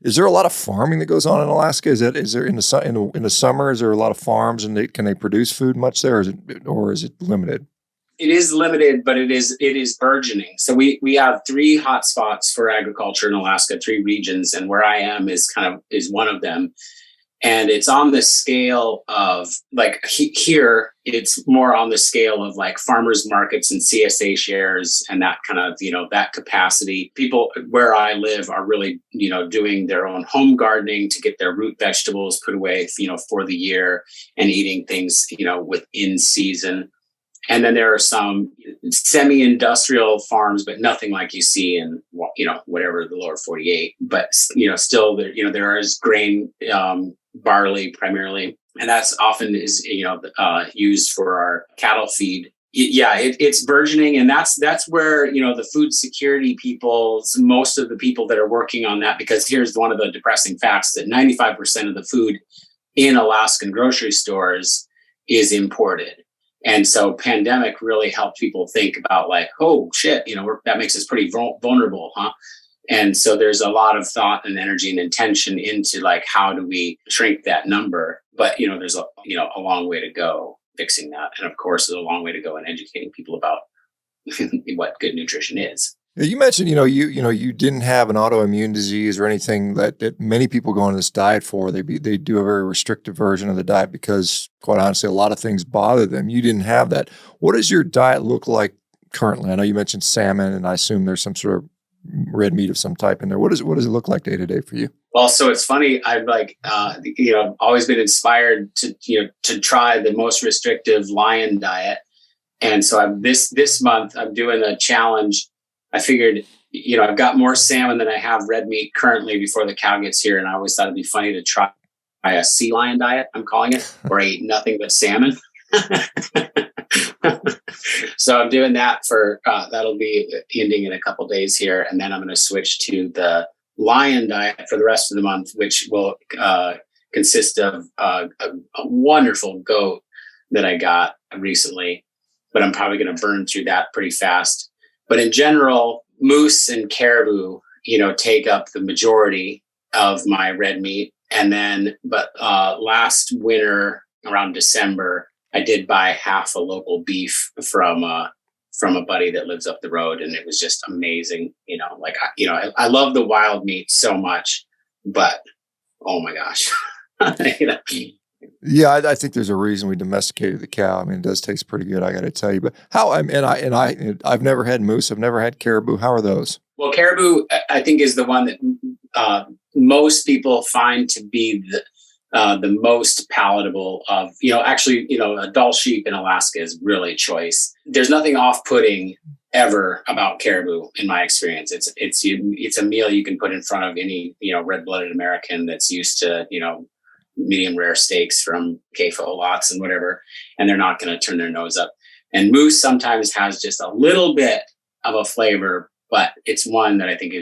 Is there a lot of farming that goes on in Alaska? Is there in the summer? Is there a lot of farms, and can they produce food much there, or is it limited? It is limited, but it is burgeoning. So we have 3 hotspots for agriculture in Alaska, 3 regions, and where I am is one of them. And it's on the scale of like here, it's more on the scale of like farmers markets and CSA shares and that kind of, that capacity. People where I live are really, doing their own home gardening to get their root vegetables put away, for the year and eating things, within season. And then there are some semi-industrial farms, but nothing like you see in, whatever the lower 48. But, still there is grain, barley primarily. And that's often is, used for our cattle feed. Yeah, it's burgeoning. And that's where, the food security people, most of the people that are working on that, because here's one of the depressing facts that 95% of the food in Alaskan grocery stores is imported. And so pandemic really helped people think about like, oh shit, that makes us pretty vulnerable, huh? And so there's a lot of thought and energy and intention into like, how do we shrink that number? But, there's a long way to go fixing that. And of course, there's a long way to go in educating people about what good nutrition is. You mentioned, you didn't have an autoimmune disease or anything that many people go on this diet for. They do a very restrictive version of the diet because, quite honestly, a lot of things bother them. You didn't have that. What does your diet look like currently? I know you mentioned salmon, and I assume there's some sort of red meat of some type in there. What does it look like day to day for you? Well, so it's funny. I've always been inspired to try the most restrictive lion diet, and so this month I'm doing a challenge. I figured, I've got more salmon than I have red meat currently before the cow gets here. And I always thought it'd be funny to try a sea lion diet, I'm calling it, or I eat nothing but salmon. So I'm doing that that'll be ending in a couple days here. And then I'm going to switch to the lion diet for the rest of the month, which will consist of a wonderful goat that I got recently. But I'm probably going to burn through that pretty fast. But in general, moose and caribou, take up the majority of my red meat. And then, last winter around December, I did buy half a local beef from a buddy that lives up the road. And it was just amazing. I love the wild meat so much, but oh my gosh. Yeah, I think there's a reason we domesticated the cow. I mean, it does taste pretty good, I got to tell you. But I've never had moose. I've never had caribou. How are those? Well, caribou, I think, is the one that most people find to be the most palatable of. A Dall sheep in Alaska is really choice. There's nothing off-putting ever about caribou in my experience. It's a meal you can put in front of any red-blooded American that's used to medium rare steaks from CAFO lots and whatever, and they're not going to turn their nose up. And moose sometimes has just a little bit of a flavor, but it's one that I think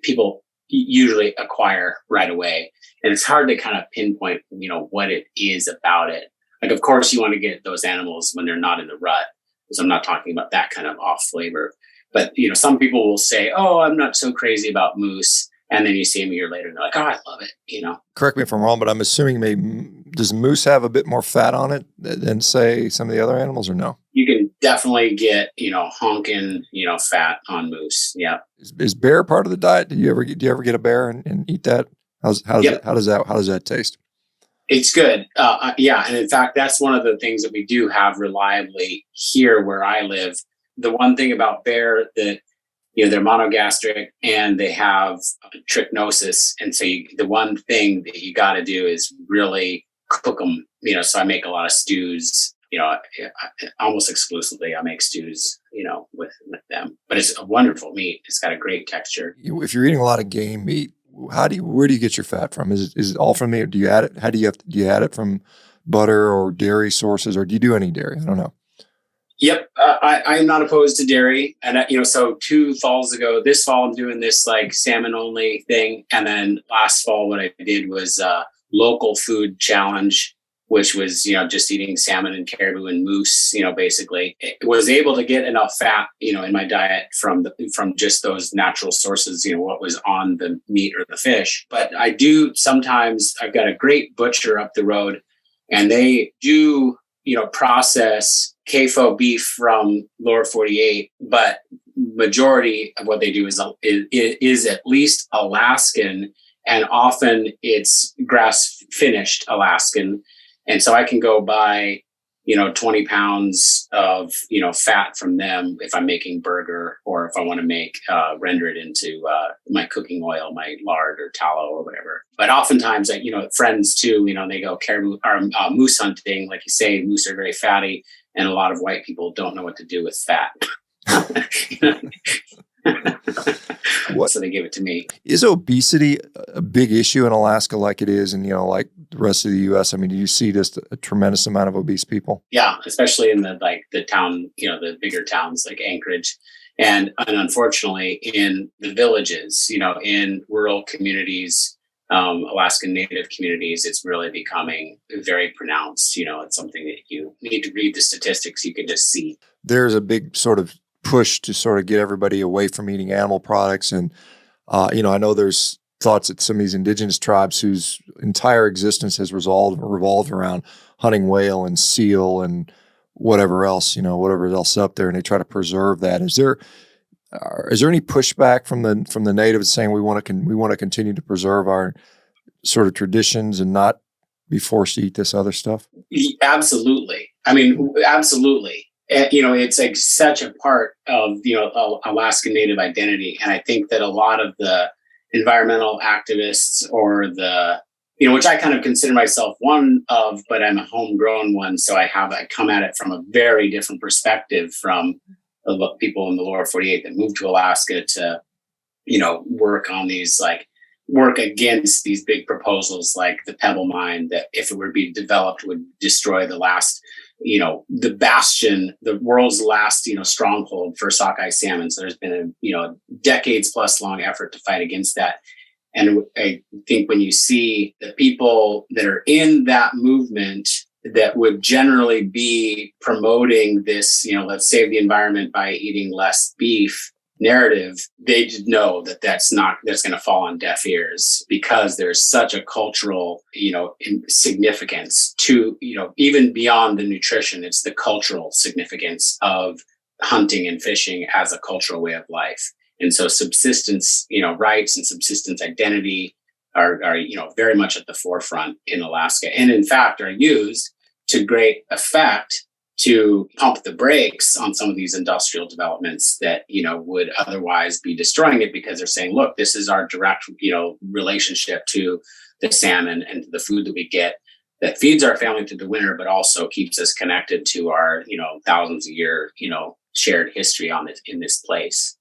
people usually acquire right away. And it's hard to kind of pinpoint, what it is about it. Like, of course, you want to get those animals when they're not in the rut. So I'm not talking about that kind of off flavor. But, some people will say, oh, I'm not so crazy about moose. And then you see them a year later and they're like, oh, I love it, Correct me if I'm wrong, but I'm assuming does moose have a bit more fat on it than, say, some of the other animals, or no? You can definitely get, honking, fat on moose. Yeah. Is bear part of the diet? Do you ever get a bear and eat that? How does that taste? It's good. Yeah. And in fact, that's one of the things that we do have reliably here where I live. The one thing about bear that, they're monogastric and they have trichinosis. And so the one thing that you got to do is really cook them, so I make a lot of stews, almost exclusively I make stews, with them, but it's a wonderful meat. It's got a great texture. If you're eating a lot of game meat, where do you get your fat from? Is it all from meat, or do you add it? Do you add it from butter or dairy sources, or do you do any dairy? I don't know. Yep. I'm not opposed to dairy. And, so 2 falls ago, this fall, I'm doing this like salmon only thing. And then last fall, what I did was a local food challenge. which was, just eating salmon and caribou and moose, basically, it was able to get enough fat, in my diet from just those natural sources, what was on the meat or the fish. But I do sometimes, I've got a great butcher up the road, and they do, process CAFO beef from lower 48, but majority of what they do is at least Alaskan, and often it's grass finished Alaskan. And so I can go buy, 20 pounds of, fat from them if I'm making burger, or if I want to render it into my cooking oil, my lard or tallow or whatever. But oftentimes, friends too, they go caribou or moose hunting. Like you say, moose are very fatty, and a lot of white people don't know what to do with fat. So they give it to me. Is obesity a big issue in Alaska like it is in, like the rest of the U.S.? I mean, do you see just a tremendous amount of obese people? Yeah, especially in the town, the bigger towns like Anchorage. And unfortunately, in the villages, in rural communities, Alaskan Native communities, it's really becoming very pronounced. It's something that you need to read the statistics. You can just see. There's a big sort of push to sort of get everybody away from eating animal products. And, I know there's thoughts that some of these indigenous tribes whose entire existence has revolved around hunting whale and seal and whatever else up there, and they try to preserve that. Is there any pushback from the natives saying we want to continue to preserve our sort of traditions and not be forced to eat this other stuff? Absolutely. I mean, absolutely. It's like such a part of, Alaskan Native identity. And I think that a lot of the environmental activists, or which I kind of consider myself one of, but I'm a homegrown one. So I come at it from a very different perspective from the people in the lower 48 that moved to Alaska to, work against these big proposals like the Pebble Mine, that if it were to be developed would destroy the last, the bastion, the world's last, stronghold for sockeye salmon. So there's been a, decades plus long effort to fight against that. And I think when you see the people that are in that movement that would generally be promoting this, let's save the environment by eating less beef narrative, they know that that's going to fall on deaf ears, because there's such a cultural, significance to, even beyond the nutrition. It's the cultural significance of hunting and fishing as a cultural way of life. And so subsistence, rights and subsistence identity are very much at the forefront in Alaska, and in fact are used to great effect to pump the brakes on some of these industrial developments that, would otherwise be destroying it, because they're saying, look, this is our direct, relationship to the salmon and to the food that we get that feeds our family through the winter, but also keeps us connected to our, thousands of year, shared history in this place.